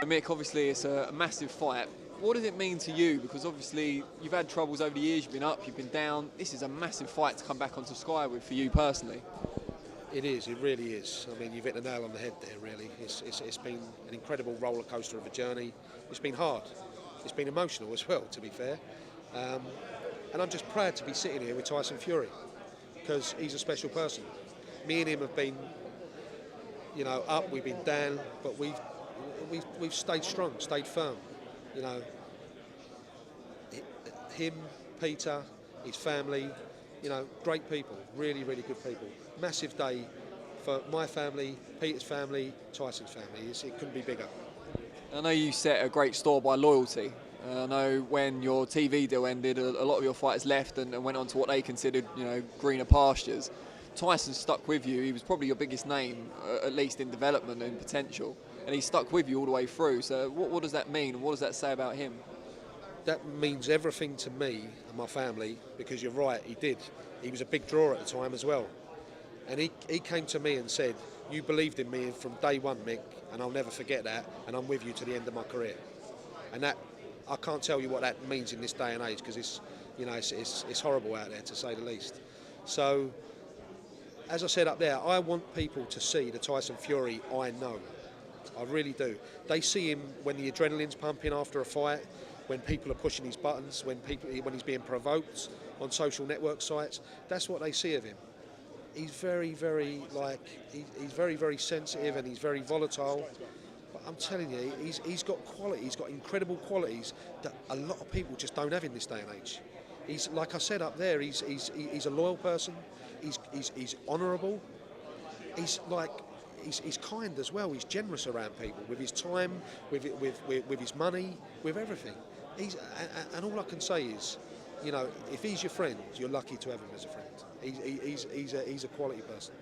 Mick, obviously it's a massive fight. What does it mean to you? Because obviously you've had troubles over the years, you've been up, you've been down. This is a massive fight to come back onto Sky with for you personally. It is, it really is. I mean, you've hit the nail on the head there, really. It's been an incredible roller coaster of a journey. It's been hard. It's been emotional as well, to be fair. And I'm just proud to be sitting here with Tyson Fury, because he's a special person. Me and him have been, up, we've been down, but we've stayed strong, stayed firm. Him, Peter, his family, great people, really, really good people. Massive day for my family, Peter's family, Tyson's family. It couldn't be bigger. I know you set a great store by loyalty. I know when your TV deal ended, a lot of your fighters left and went on to what they considered, greener pastures. Tyson stuck with you. He was probably your biggest name, at least in development and potential, and he stuck with you all the way through. So what does that mean, and what does that say about him? That means everything to me and my family, because you're right, he did. He was a big draw at the time as well. And he came to me and said, "You believed in me from day one, Mick, and I'll never forget that, and I'm with you to the end of my career." And that, I can't tell you what that means in this day and age, because it's horrible out there, to say the least. So, as I said up there, I want people to see the Tyson Fury I know. I really do. They see him when the adrenaline's pumping after a fight, when people are pushing his buttons, when he's being provoked on social network sites. That's what they see of him. He's very, very he's very, very sensitive, and he's very volatile. But I'm telling you, he's got quality. He's got incredible qualities that a lot of people just don't have in this day and age. He's, like I said up there, he's a loyal person. He's honourable. He's kind as well. He's generous around people with his time, with his money, with everything. And all I can say is, if he's your friend, you're lucky to have him as a friend. He's a quality person.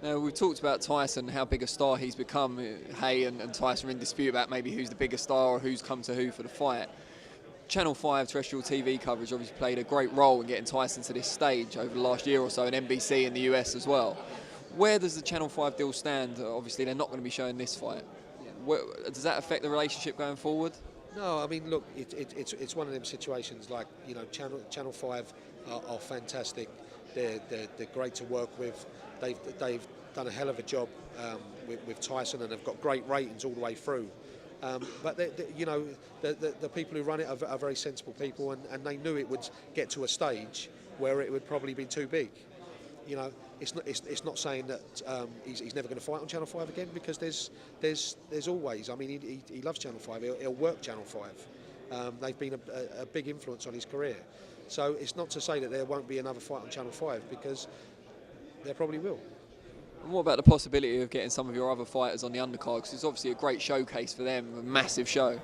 Now, we've talked about Tyson, how big a star he's become. Hay and Tyson are in dispute about maybe who's the bigger star or who's come to who for the fight. Channel 5 terrestrial TV coverage obviously played a great role in getting Tyson to this stage over the last year or so, and NBC in the US as well. Where does the Channel 5 deal stand? Obviously, they're not going to be showing this fight. Does that affect the relationship going forward? No, I mean, look, it's one of them situations like, Channel 5 are fantastic. They're great to work with. They've done a hell of a job with Tyson, and have got great ratings all the way through. But the people who run it are very sensible people, and they knew it would get to a stage where it would probably be too big. It's not saying that he's never going to fight on Channel 5 again, because there's always. I mean, he loves Channel 5. He'll work Channel 5. They've been a big influence on his career. So it's not to say that there won't be another fight on Channel 5, because there probably will. And what about the possibility of getting some of your other fighters on the undercard? Because it's obviously a great showcase for them, a massive show.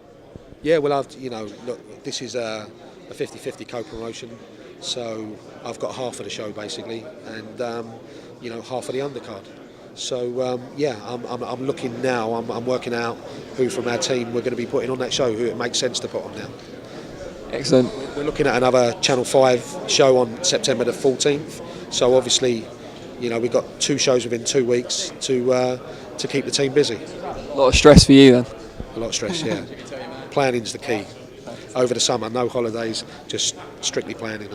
Yeah, well, look, this is a 50-50 co-promotion, so I've got half of the show basically, and half of the undercard. So I'm looking now. I'm working out who from our team we're going to be putting on that show, who it makes sense to put on now. Excellent. We're looking at another Channel 5 show on September the 14th. So obviously, we've got 2 shows within 2 weeks to keep the team busy. A lot of stress for you then? A lot of stress, yeah. Planning's the key. Over the summer, no holidays, just strictly planning.